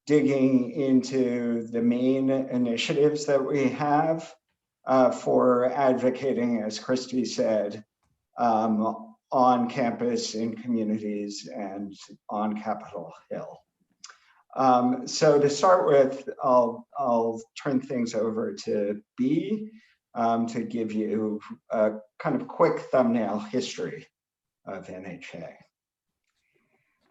digging into the main initiatives that we have for advocating, as Christy said, on campus, in communities, and on Capitol Hill. So to start with, I'll turn things over to Bea to give you a kind of quick thumbnail history of NHA.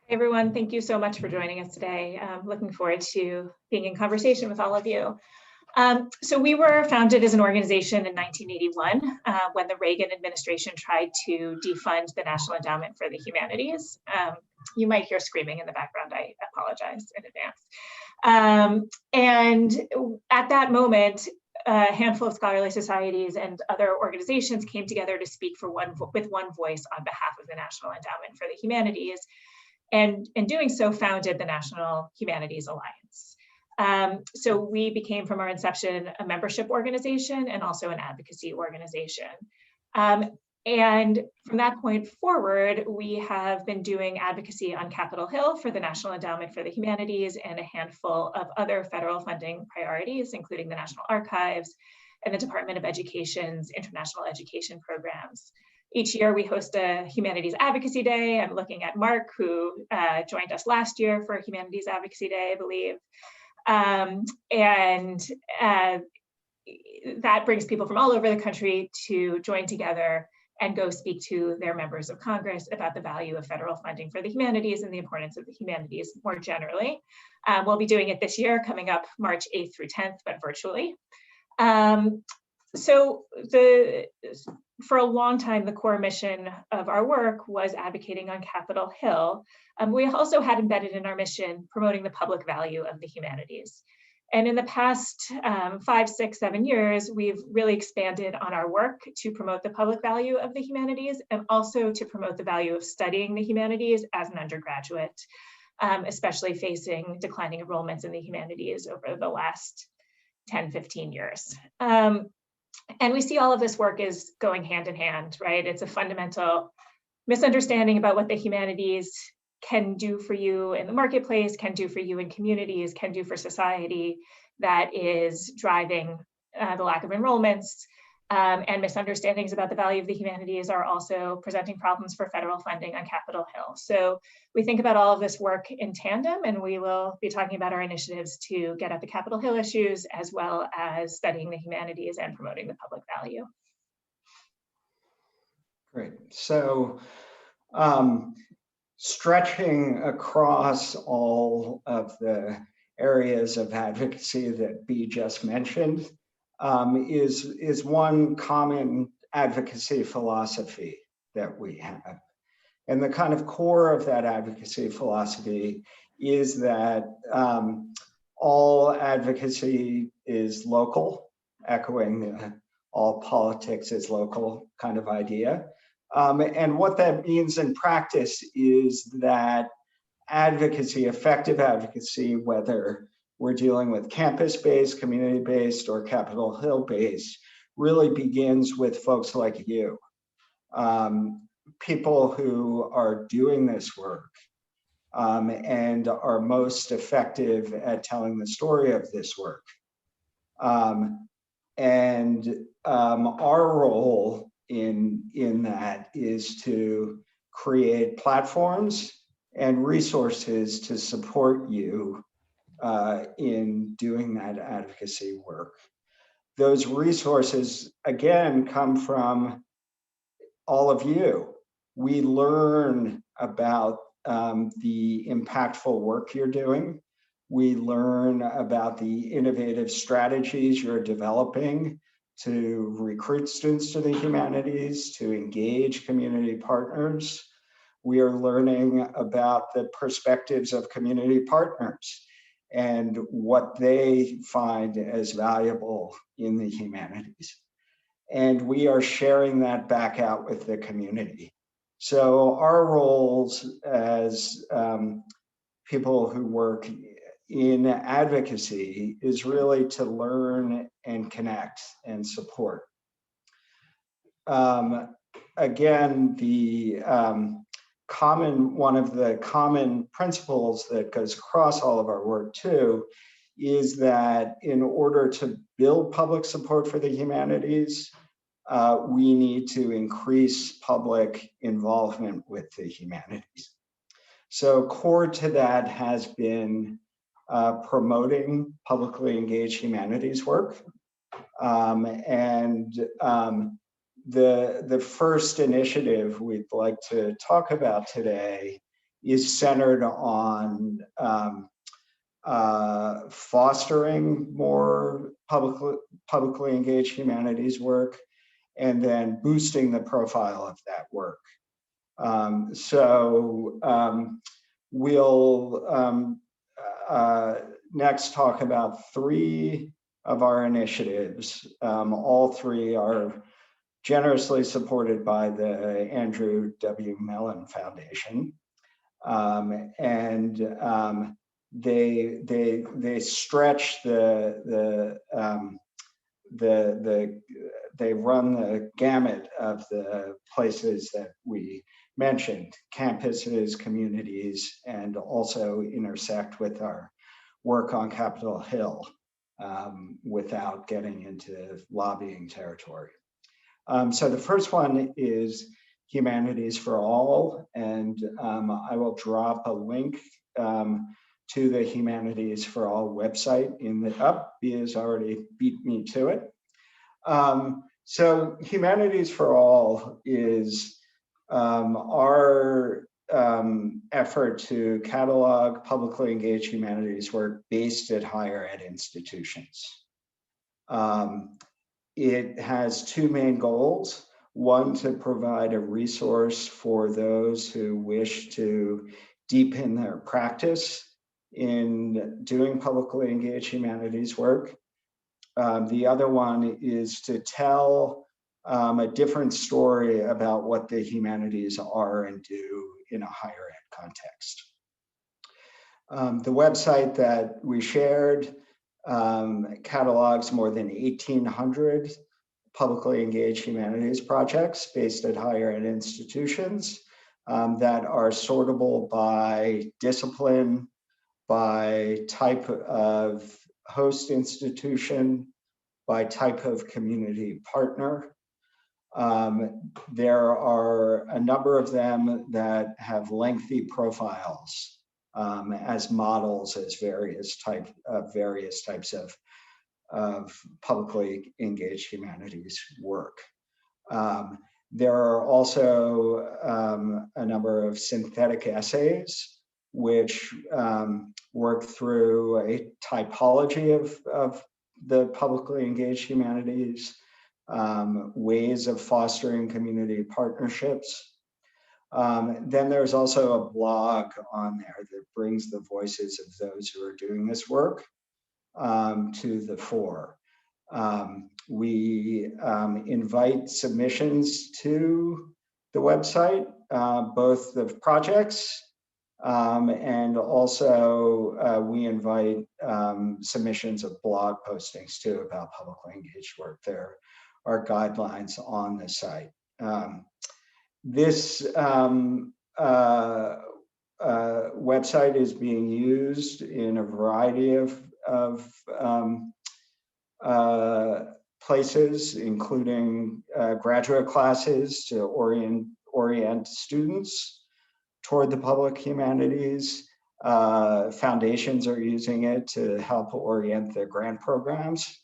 Hey everyone, thank you so much for joining us today. Looking forward to being in conversation with all of you. So we were founded as an organization in 1981 when the Reagan administration tried to defund the National Endowment for the Humanities. You might hear screaming in the background, I apologize in advance. And at that moment, a handful of scholarly societies and other organizations came together to speak with one voice on behalf of the National Endowment for the Humanities, and in doing so founded the National Humanities Alliance. So we became, from our inception, a membership organization and also an advocacy organization. And from that point forward, we have been doing advocacy on Capitol Hill for the National Endowment for the Humanities and a handful of other federal funding priorities, including the National Archives and the Department of Education's international education programs. Each year we host a Humanities Advocacy Day. I'm looking at Mark, who joined us last year for Humanities Advocacy Day, I believe. That brings people from all over the country to join together and go speak to their members of Congress about the value of federal funding for the humanities and the importance of the humanities more generally. We'll be doing it this year, coming up March 8th through 10th, but virtually. For a long time, the core mission of our work was advocating on Capitol Hill. We also had embedded in our mission promoting the public value of the humanities. And in the past 5, 6, 7 years, we've really expanded on our work to promote the public value of the humanities and also to promote the value of studying the humanities as an undergraduate, especially facing declining enrollments in the humanities over the last 10, 15 years. And we see all of this work is going hand in hand, right? It's a fundamental misunderstanding about what the humanities can do for you in the marketplace, can do for you in communities, can do for society, that is driving the lack of enrollments, and misunderstandings about the value of the humanities are also presenting problems for federal funding on Capitol Hill. So we think about all of this work in tandem, and we will be talking about our initiatives to get at the Capitol Hill issues, as well as studying the humanities and promoting the public value. Great. So stretching across all of the areas of advocacy that Bea just mentioned is one common advocacy philosophy that we have. And the kind of core of that advocacy philosophy is that all advocacy is local, echoing the all politics is local kind of idea. And what that means in practice is that advocacy, effective advocacy, whether we're dealing with campus-based, community-based, or Capitol Hill-based, really begins with folks like you, people who are doing this work and are most effective at telling the story of this work. Our role in that is to create platforms and resources to support you in doing that advocacy work. Those resources, again, come from all of you. We learn about the impactful work you're doing. We learn about the innovative strategies you're developing to recruit students to the humanities, to engage community partners. We are learning about the perspectives of community partners and what they find as valuable in the humanities. And we are sharing that back out with the community. So our roles as people who work in advocacy is really to learn and connect and support. Again, the one of the common principles that goes across all of our work too, is that in order to build public support for the humanities, we need to increase public involvement with the humanities. So core to that has been promoting publicly engaged humanities work. The first initiative we'd like to talk about today is centered on fostering more publicly engaged humanities work, and then boosting the profile of that work. We'll next talk about 3 of our initiatives. All 3 are generously supported by the Andrew W. Mellon Foundation. They stretch they run the gamut of the places that we mentioned, campuses, communities, and also intersect with our work on Capitol Hill without getting into lobbying territory. So the first one is Humanities for All, and I will drop a link to the Humanities for All website in the Bia's already beat me to it. So Humanities for All is our effort to catalog publicly engaged humanities work based at higher ed institutions. It has 2 main goals. One, to provide a resource for those who wish to deepen their practice in doing publicly engaged humanities work. The other one is to tell a different story about what the humanities are and do in a higher ed context. The website that we shared catalogs more than 1,800 publicly engaged humanities projects based at higher ed institutions that are sortable by discipline, by type of host institution, by type of community partner. There are a number of them that have lengthy profiles as models as various types of publicly engaged humanities work. There are also a number of synthetic essays which work through a typology of the publicly engaged humanities, ways of fostering community partnerships. Then there's also a blog on there that brings the voices of those who are doing this work to the fore. We invite submissions to the website, both the projects, and also we invite submissions of blog postings too about publicly engaged work. There are guidelines on the site. This website is being used in a variety of places, including graduate classes to orient students toward the public humanities. Foundations are using it to help orient their grant programs.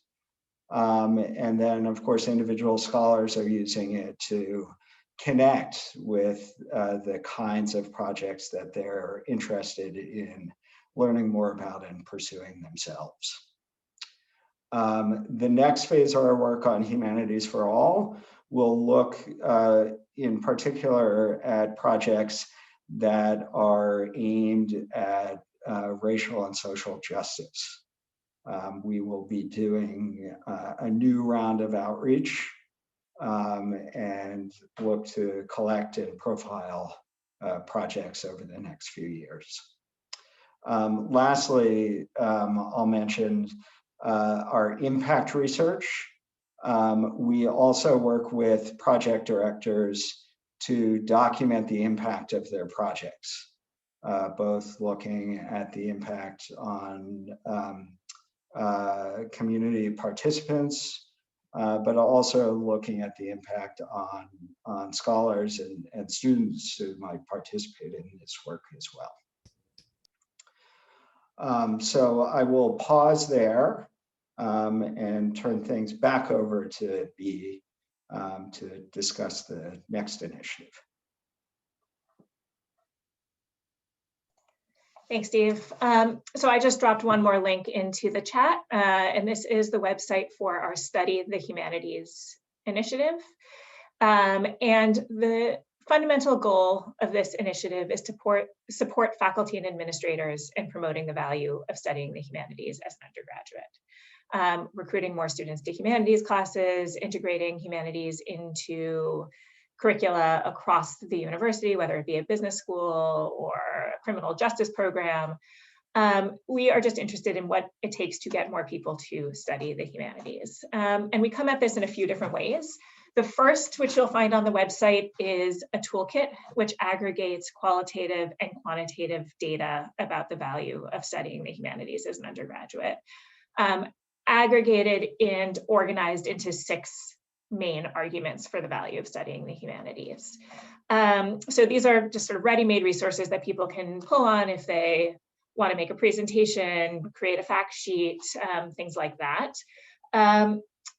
And then, of course, individual scholars are using it to connect with the kinds of projects that they're interested in learning more about and pursuing themselves. The next phase of our work on Humanities for All will look in particular at projects that are aimed at racial and social justice. We will be doing a new round of outreach and look to collect and profile projects over the next few years. Lastly, I'll mention our impact research. We also work with project directors to document the impact of their projects, both looking at the impact on community participants, but also looking at the impact on scholars and students who might participate in this work as well. So I will pause there and turn things back over to Bea to discuss the next initiative. Thanks, Steve. So I just dropped one more link into the chat, and this is the website for our Study the Humanities initiative. And the fundamental goal of this initiative is to support faculty and administrators in promoting the value of studying the humanities as an undergraduate. Recruiting more students to humanities classes, integrating humanities into curricula across the university, whether it be a business school or a criminal justice program. We are just interested in what it takes to get more people to study the humanities. And we come at this in a few different ways. The first, which you'll find on the website, is a toolkit which aggregates qualitative and quantitative data about the value of studying the humanities as an undergraduate, aggregated and organized into 6 main arguments for the value of studying the humanities. So these are just sort of ready-made resources that people can pull on if they want to make a presentation, create a fact sheet, things like that.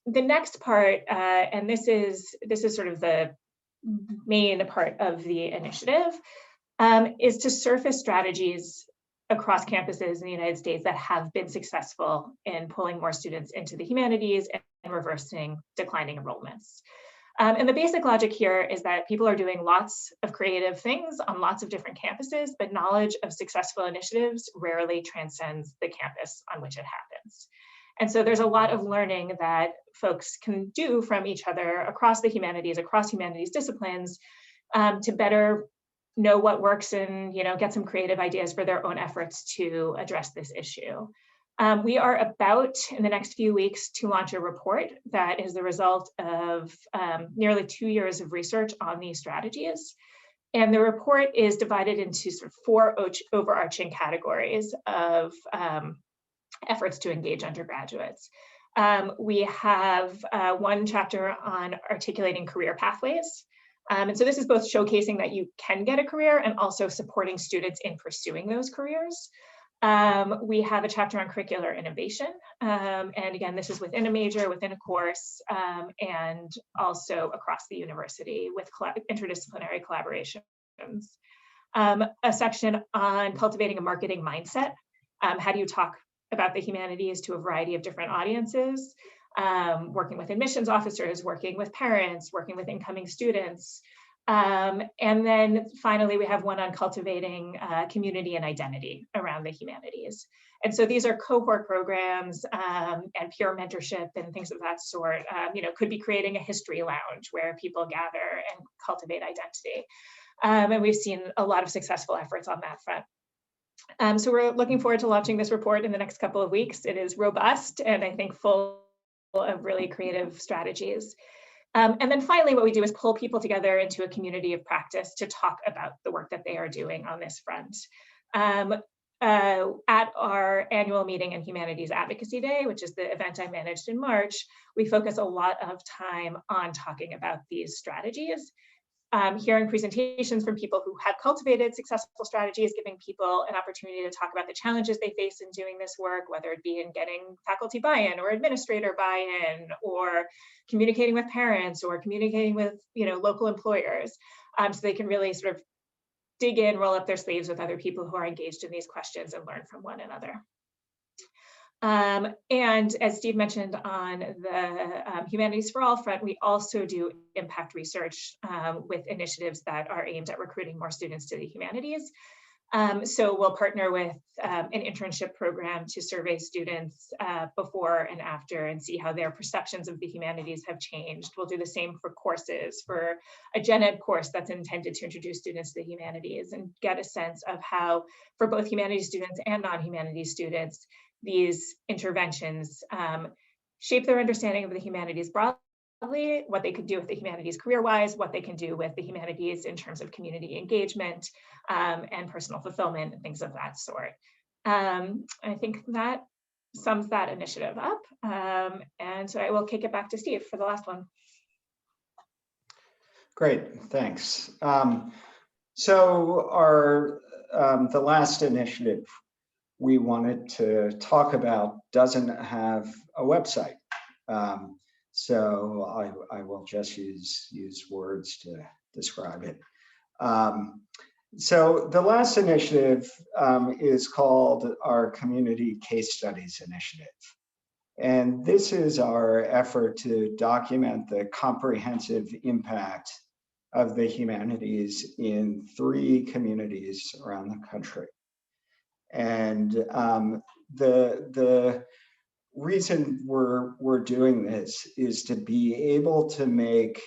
The next part, and this is sort of the main part of the initiative, is to surface strategies across campuses in the United States that have been successful in pulling more students into the humanities and reversing declining enrollments. And the basic logic here is that people are doing lots of creative things on lots of different campuses, but knowledge of successful initiatives rarely transcends the campus on which it happens. And so there's a lot of learning that folks can do from each other across the humanities, across humanities disciplines, to better know what works and get some creative ideas for their own efforts to address this issue. We are about, in the next few weeks, to launch a report that is the result of nearly 2 years of research on these strategies. And the report is divided into sort of 4 overarching categories of efforts to engage undergraduates. We have one chapter on articulating career pathways. And so this is both showcasing that you can get a career and also supporting students in pursuing those careers. We have a chapter on curricular innovation. And again, this is within a major, within a course, and also across the university with interdisciplinary collaborations. A section on cultivating a marketing mindset. How do you talk about the humanities to a variety of different audiences? Working with admissions officers, working with parents, working with incoming students. And then finally, we have one on cultivating community and identity around the humanities. And so these are cohort programs and peer mentorship and things of that sort. Could be creating a history lounge where people gather and cultivate identity. And we've seen a lot of successful efforts on that front. So we're looking forward to launching this report in the next couple of weeks. It is robust and I think full of really creative strategies. And then finally, what we do is pull people together into a community of practice to talk about the work that they are doing on this front. At our annual meeting and Humanities Advocacy Day, which is the event I managed in March, we focus a lot of time on talking about these strategies. Hearing presentations from people who have cultivated successful strategies, giving people an opportunity to talk about the challenges they face in doing this work, whether it be in getting faculty buy-in or administrator buy-in, or communicating with parents or communicating with local employers, so they can really sort of dig in, roll up their sleeves with other people who are engaged in these questions and learn from one another. And as Steve mentioned on the Humanities for All front, we also do impact research with initiatives that are aimed at recruiting more students to the humanities. So we'll partner with an internship program to survey students before and after and see how their perceptions of the humanities have changed. We'll do the same for courses, for a gen ed course that's intended to introduce students to the humanities and get a sense of how, for both humanities students and non-humanities students, these interventions shape their understanding of the humanities broadly what they could do with the humanities career-wise, what they can do with the humanities in terms of community engagement and personal fulfillment and things of that sort. I think that sums that initiative up. And so I will kick it back to Steve for the last one. Great, thanks. So our the last initiative we wanted to talk about doesn't have a website. So I will just use words to describe it. So the last initiative is called our Community Case Studies Initiative. And this is our effort to document the comprehensive impact of the humanities in 3 communities around the country. And the reason we're doing this is to be able to make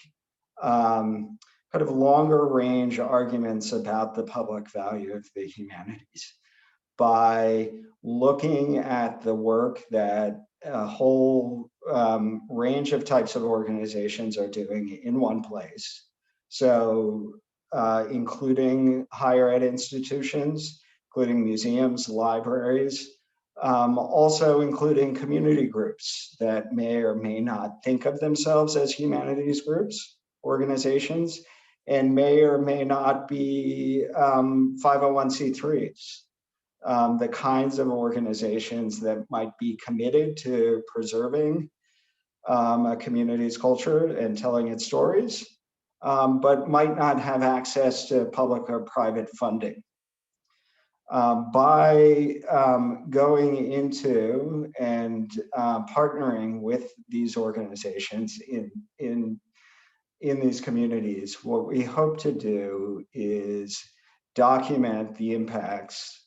kind of longer range arguments about the public value of the humanities by looking at the work that a whole range of types of organizations are doing in one place. So including higher ed institutions, including museums, libraries, also including community groups that may or may not think of themselves as humanities groups, organizations, and may or may not be 501c3s. The kinds of organizations that might be committed to preserving a community's culture and telling its stories, but might not have access to public or private funding. By going into and partnering with these organizations in these communities, what we hope to do is document the impacts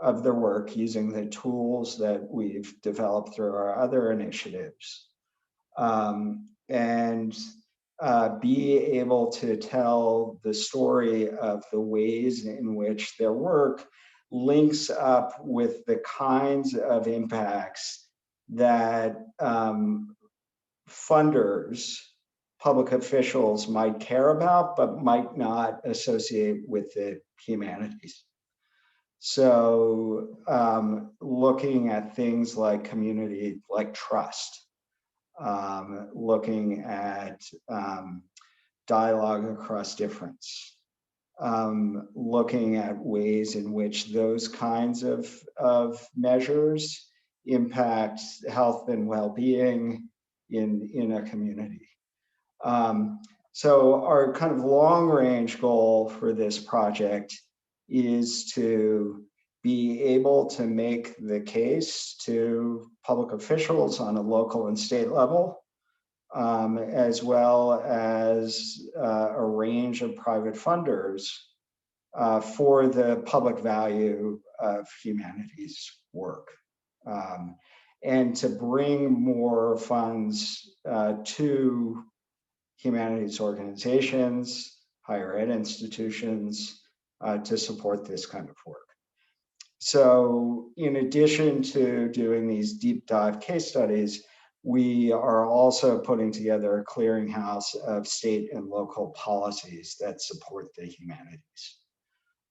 of their work using the tools that we've developed through our other initiatives, and be able to tell the story of the ways in which their work links up with the kinds of impacts that funders, public officials might care about, but might not associate with the humanities. So looking at things like community, like trust, looking at dialogue across difference, looking at ways in which those kinds of measures impact health and well-being in a community. So our kind of long-range goal for this project is to be able to make the case to public officials on a local and state level, as well as a range of private funders for the public value of humanities work, and to bring more funds to humanities organizations, higher ed institutions, to support this kind of work. So in addition to doing these deep dive case studies, we are also putting together a clearinghouse of state and local policies that support the humanities.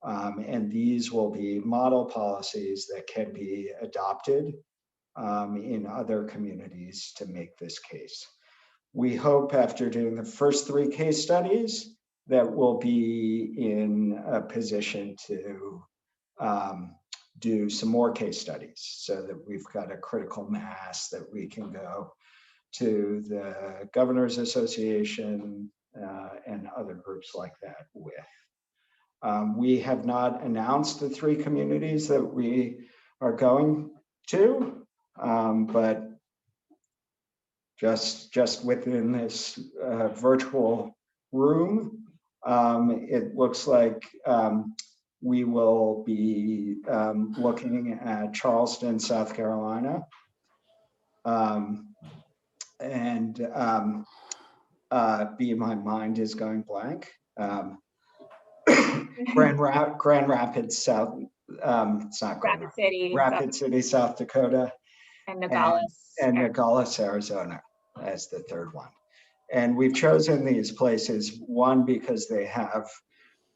And these will be model policies that can be adopted in other communities to make this case. We hope after doing the first 3 case studies that we'll be in a position to do some more case studies so that we've got a critical mass that we can go to the Governors Association and other groups like that with. We have not announced the 3 communities that we are going to, but just within this virtual room, it looks like we will be looking at Charleston, South Carolina, and my mind is going blank. Grand Rapids, South. It's not Rapid City, Rapid City, South Dakota, and Nogales, and Nogales, Arizona, as the 3rd one. And we've chosen these places, one, because they have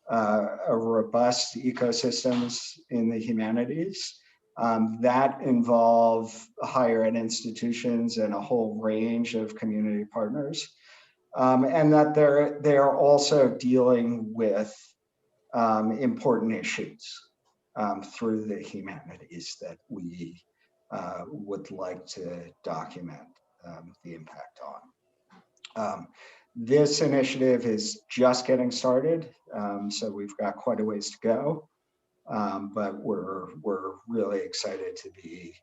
a robust ecosystems in the humanities that involve higher ed institutions and a whole range of community partners. And that they're also dealing with important issues through the humanities that we would like to document the impact on. This initiative is just getting started, so we've got quite a ways to go, but we're really excited to be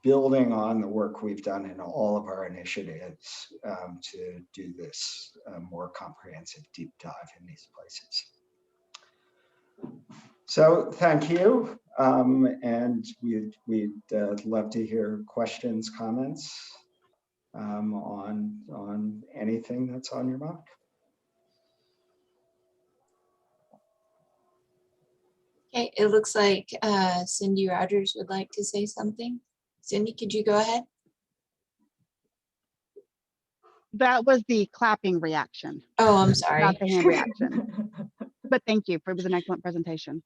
building on the work we've done in all of our initiatives to do this more comprehensive deep dive in these places. So thank you, and we'd love to hear questions, comments on anything that's on your mind. Okay, it looks like Cindy Rogers would like to say something. Cindy, could you go ahead? That was the clapping reaction, Oh, I'm sorry. not the hand reaction. But thank you, it was an excellent presentation.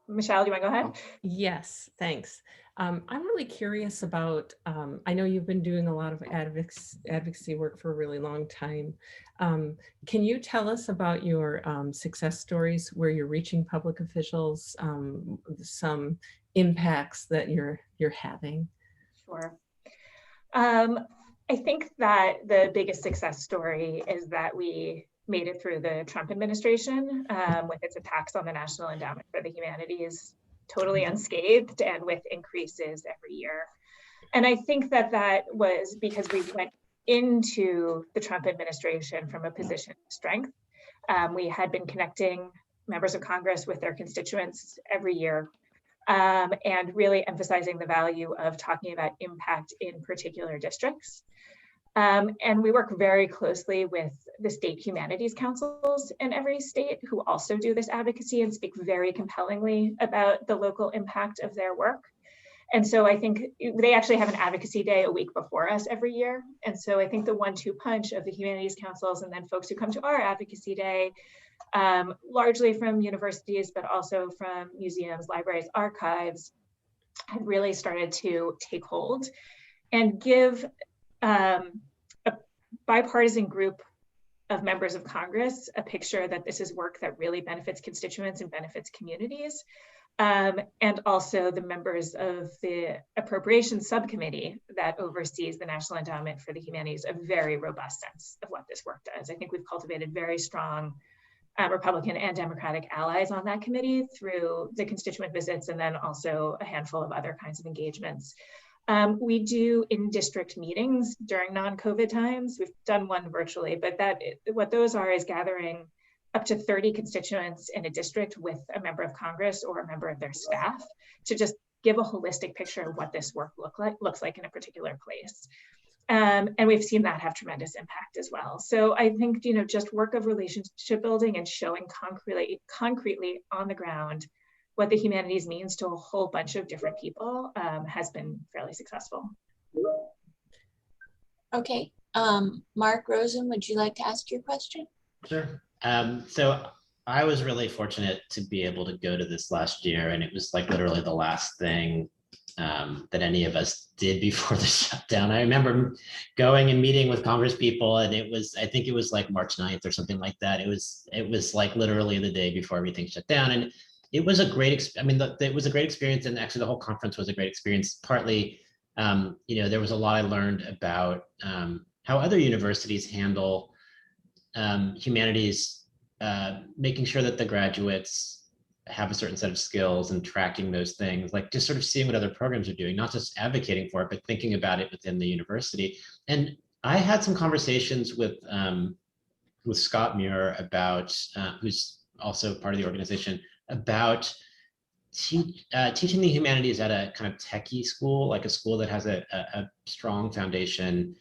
Michelle, do you want to go ahead? Yes, thanks. I'm really curious about, I know you've been doing a lot of advocacy work for a really long time. Can you tell us about your success stories where you're reaching public officials, some impacts that you're having? Sure. I think that the biggest success story is that we made it through the Trump administration with its attacks on the National Endowment for the Humanities totally unscathed and with increases every year. And I think that that was because we went into the Trump administration from a position of strength. We had been connecting members of Congress with their constituents every year and really emphasizing the value of talking about impact in particular districts. And we work very closely with the state humanities councils in every state who also do this advocacy and speak very compellingly about the local impact of their work. And so I think they actually have an advocacy day a week before us every year. And so I think the 1-2 punch of the humanities councils and then folks who come to our advocacy day, largely from universities, but also from museums, libraries, archives, have really started to take hold and give a bipartisan group of members of Congress a picture that this is work that really benefits constituents and benefits communities. And also the members of the appropriations subcommittee that oversees the National Endowment for the Humanities, a very robust sense of what this work does. I think we've cultivated very strong Republican and Democratic allies on that committee through the constituent visits and then also a handful of other kinds of engagements. We do in-district meetings during non-COVID times. We've done one virtually, but what those are is gathering up to 30 constituents in a district with a member of Congress or a member of their staff to just give a holistic picture of what this work looks like in a particular place. And we've seen that have tremendous impact as well. So I think, just work of relationship building and showing concretely on the ground what the humanities means to a whole bunch of different people has been fairly successful. Okay, Mark Rosen, would you like to ask your question? Sure. So I was really fortunate to be able to go to this last year, and it was like literally the last thing that any of us did before the shutdown. I remember going and meeting with Congress people, and I think it was like March 9th or something like that. It was like literally the day before everything shut down, and it was a great, it was a great experience, and actually the whole conference was a great experience. Partly, there was a lot I learned about how other universities handle humanities, making sure that the graduates have a certain set of skills and tracking those things, like just sort of seeing what other programs are doing, not just advocating for it, but thinking about it within the university. And I had some conversations with Scott Muir about, who's also part of the organization, about teaching the humanities at a kind of techie school, like a school that has a strong foundation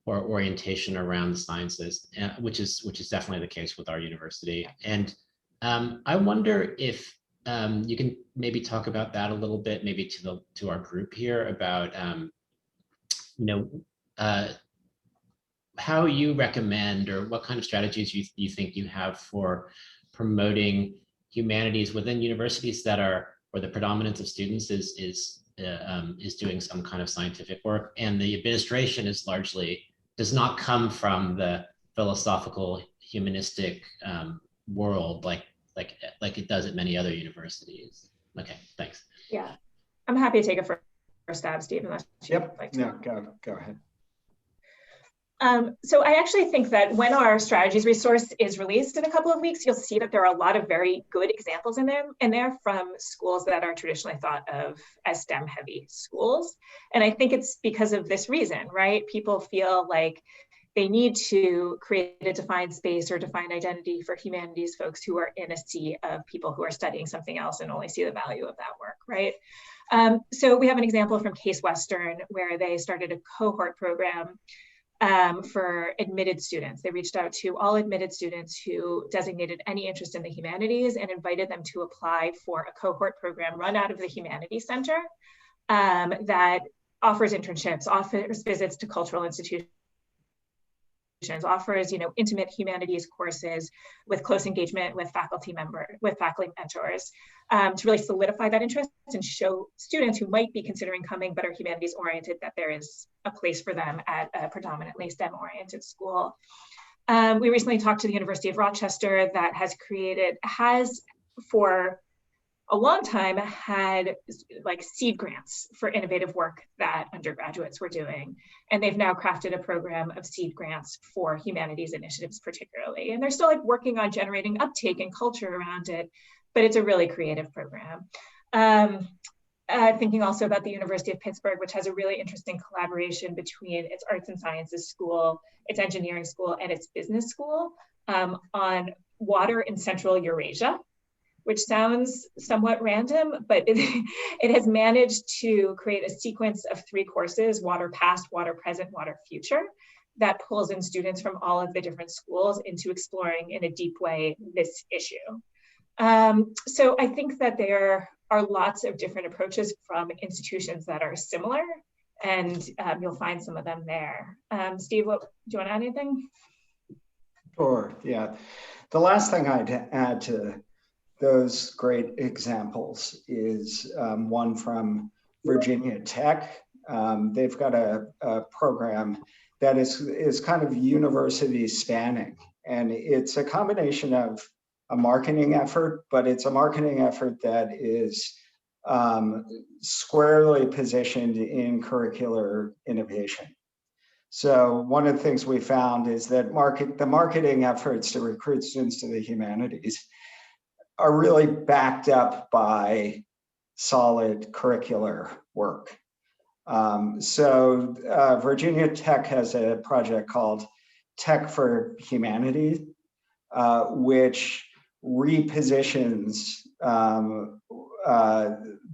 or orientation around the sciences, which is definitely the case with our university. And I wonder if you can maybe talk about that a little bit, maybe to our group here about, how you recommend, or what kind of strategies you think you have for promoting humanities within universities that are, where the predominance of students is doing some kind of scientific work, and the administration is largely, does not come from the philosophical humanistic world like it does at many other universities. Okay, thanks. Yeah, I'm happy to take a first stab, Steve, unless you'd like to. No, go ahead. So I actually think that when our strategies resource is released in a couple of weeks, you'll see that there are a lot of very good examples in there from schools that are traditionally thought of as STEM heavy schools. And I think it's because of this reason, right? People feel like they need to create a defined space or defined identity for humanities folks who are in a sea of people who are studying something else and only see the value of that work, right? So we have an example from Case Western where they started a cohort program for admitted students. They reached out to all admitted students who designated any interest in the humanities and invited them to apply for a cohort program run out of the Humanities Center that offers internships, offers visits to cultural institutions, offers, intimate humanities courses with close engagement with faculty mentors to really solidify that interest and show students who might be considering coming but are humanities oriented that there is a place for them at a predominantly STEM oriented school. We recently talked to the University of Rochester that has for a long time had like seed grants for innovative work that undergraduates were doing. And they've now crafted a program of seed grants for humanities initiatives particularly. And they're still like working on generating uptake and culture around it, but it's a really creative program. Thinking also about the University of Pittsburgh, which has a really interesting collaboration between its arts and sciences school, its engineering school, and its business school on water in Central Eurasia, which sounds somewhat random, but it has managed to create a sequence of 3 courses, water past, water present, water future, that pulls in students from all of the different schools into exploring in a deep way this issue. So I think that there are lots of different approaches from institutions that are similar, and you'll find some of them there. Steve, do you want to add anything? Sure, yeah. The last thing I'd add to those great examples is one from Virginia Tech. They've got a program that is kind of university spanning, and it's a combination of a marketing effort, but it's a marketing effort that is squarely positioned in curricular innovation. So one of the things we found is that the marketing efforts to recruit students to the humanities are really backed up by solid curricular work. Virginia Tech has a project called Tech for Humanity, which repositions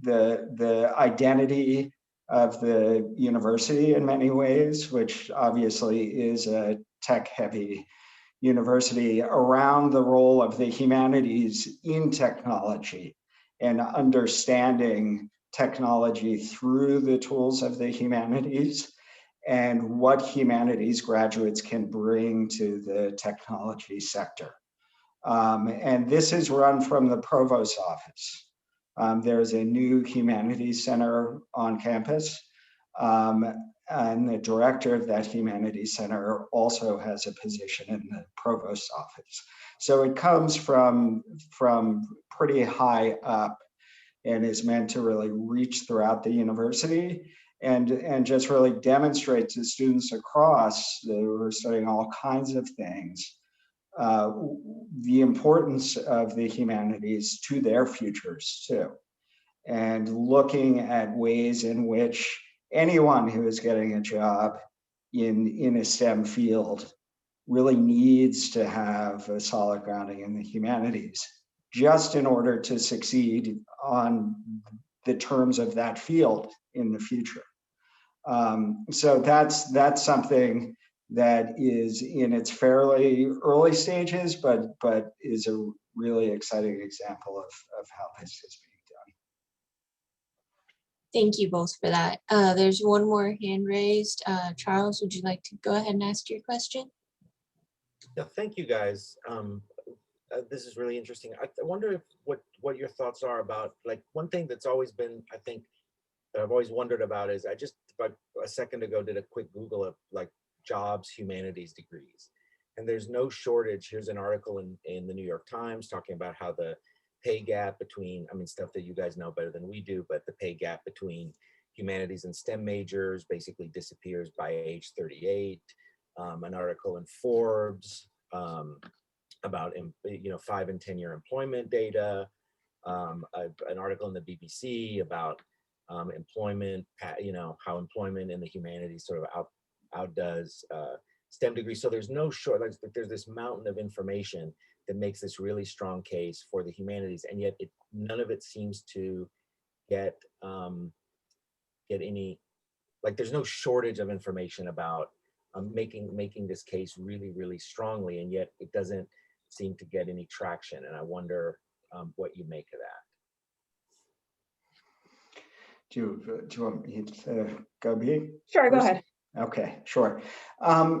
the identity of the university in many ways, which obviously is a tech-heavy university, around the role of the humanities in technology and understanding technology through the tools of the humanities and what humanities graduates can bring to the technology sector. And this is run from the provost's office. There's a new humanities center on campus. And the director of that humanities center also has a position in the provost's office. So it comes from pretty high up and is meant to really reach throughout the university and just really demonstrate to students across who are studying all kinds of things the importance of the humanities to their futures too, and looking at ways in which anyone who is getting a job in a STEM field really needs to have a solid grounding in the humanities just in order to succeed on the terms of that field in the future. So that's something that is in its fairly early stages, but is a really exciting example of how this is being done. Thank you both for that. There's one more hand raised. Charles, would you like to go ahead and ask your question? Yeah, thank you guys. This is really interesting. I wonder if what your thoughts are about, like, one thing that's always been, I think, that I've always wondered about is, I just about a second ago did a quick Google of like jobs humanities degrees, and there's no shortage. Here's an article in the New York Times talking about how the pay gap between, I mean, stuff that you guys know better than we do, but the pay gap between humanities and STEM majors basically disappears by age 38. An article in Forbes about 5 and 10-year employment data. An article in the BBC about employment, how employment in the humanities sort of outdoes STEM degrees. So there's no short, like, there's this mountain of information that makes this really strong case for the humanities, and yet none of it seems to get any, like, there's no shortage of information about making this case really, really strongly, and yet it doesn't seem to get any traction. And I wonder what you make of that. Do you want me to go, B? Sure, go first? ahead. Okay, sure.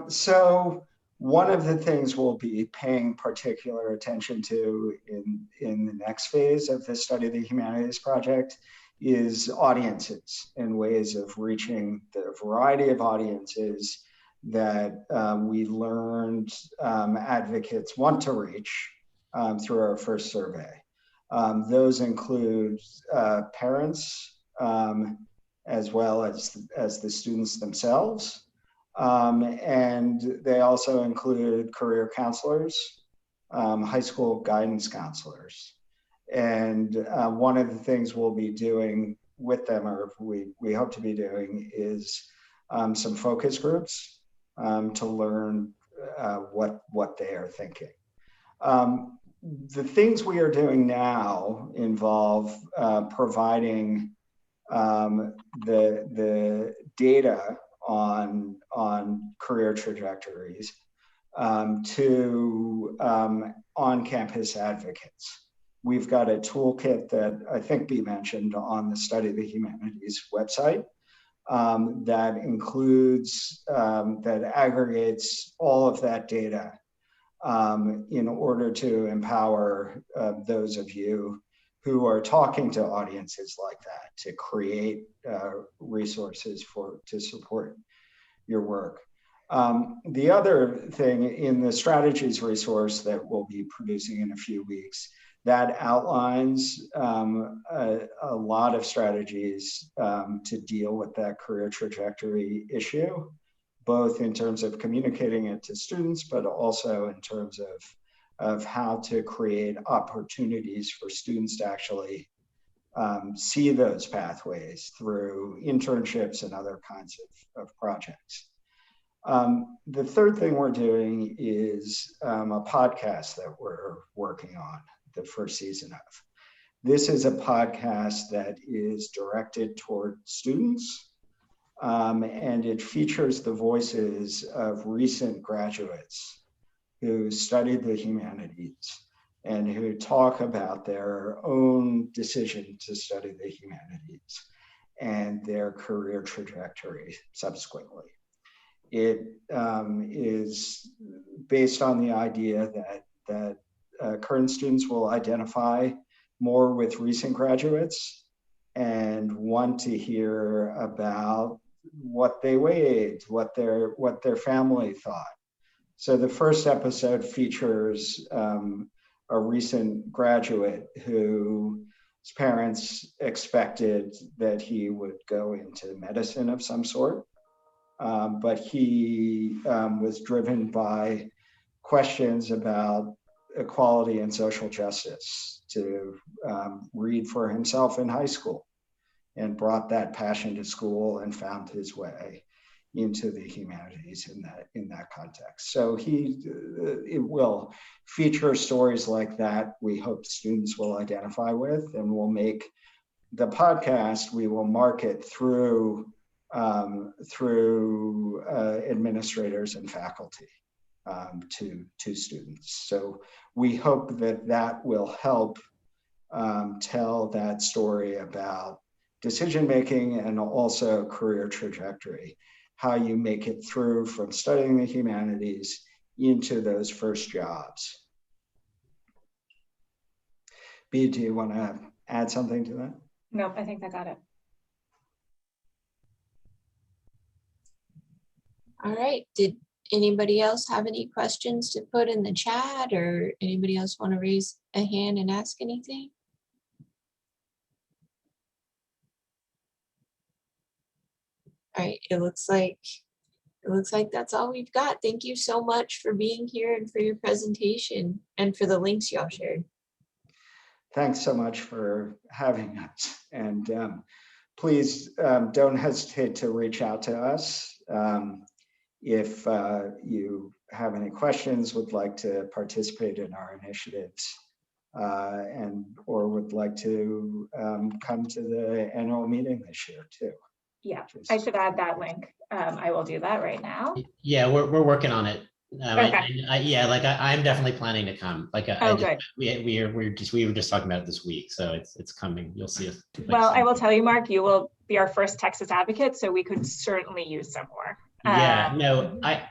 So one of the things we'll be paying particular attention to in the next phase of the Study of the Humanities project is audiences and ways of reaching the variety of audiences that we learned advocates want to reach through our first survey. Those include parents, as well as the students themselves. And they also include career counselors, high school guidance counselors. And one of the things we'll be doing with them, or we hope to be doing, is some focus groups to learn what they are thinking. The things we are doing now involve providing the data on career trajectories to on-campus advocates. We've got a toolkit that I think Bea mentioned on the Study of the Humanities website that includes, that aggregates all of that data in order to empower those of you who are talking to audiences like that to create resources to support your work. The other thing in the strategies resource that we'll be producing in a few weeks, that outlines a lot of strategies to deal with that career trajectory issue, both in terms of communicating it to students, but also in terms of how to create opportunities for students to actually see those pathways through internships and other kinds of projects. The third thing we're doing is a podcast that we're working on, the first season of. This is a podcast that is directed toward students, and it features the voices of recent graduates who studied the humanities and who talk about their own decision to study the humanities and their career trajectory subsequently. It is based on the idea that current students will identify more with recent graduates and want to hear about what they weighed, what their family thought. So the first episode features a recent graduate whose parents expected that he would go into medicine of some sort, but he was driven by questions about equality and social justice to read for himself in high school, and brought that passion to school and found his way into the humanities in that context. So it will feature stories like that we hope students will identify with, and we'll make the podcast, we will market through administrators and faculty to students. So we hope that will help tell that story about decision-making and also career trajectory, how you make it through from studying the humanities into those first jobs. Bea, do you want to add something to that? Nope, I think I got it. All right, did anybody else have any questions to put in the chat, or anybody else want to raise a hand and ask anything? All right, it looks like that's all we've got. Thank you so much for being here and for your presentation and for the links y'all shared. Thanks so much for having us. And please don't hesitate to reach out to us if you have any questions, would like to participate in our initiatives, or would like to come to the annual meeting this year too. Yeah, I should add that link. I will do that right now. Yeah, we're working on it. Okay. Yeah, like I'm definitely planning to come. Like Good. we were just talking about it this week, so it's coming. You'll see us. Well, I will tell you, Mark, you will be our first Texas advocate, so we could certainly use some more. Yeah, no, I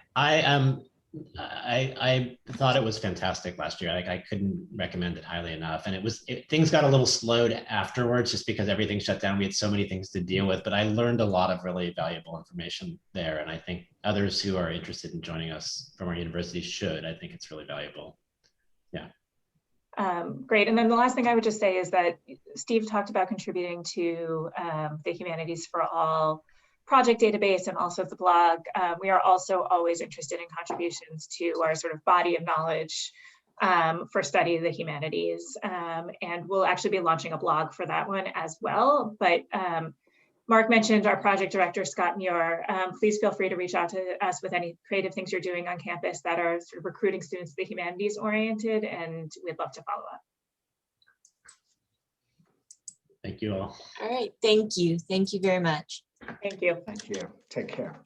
thought it was fantastic last year. Like I couldn't recommend it highly enough. And things got a little slowed afterwards just because everything shut down. We had so many things to deal with, but I learned a lot of really valuable information there. And I think others who are interested in joining us from our university should. I think it's really valuable. Yeah. Great. And then the last thing I would just say is that Steve talked about contributing to the Humanities for All project database and also the blog. We are also always interested in contributions to our sort of body of knowledge for study of the humanities. And we'll actually be launching a blog for that one as well. But Mark mentioned our project director, Scott Muir. Please feel free to reach out to us with any creative things you're doing on campus that are sort of recruiting students to be humanities oriented, and we'd love to follow up. Thank you all. All right, thank you. Thank you very much. Thank you. Thank you. Take care.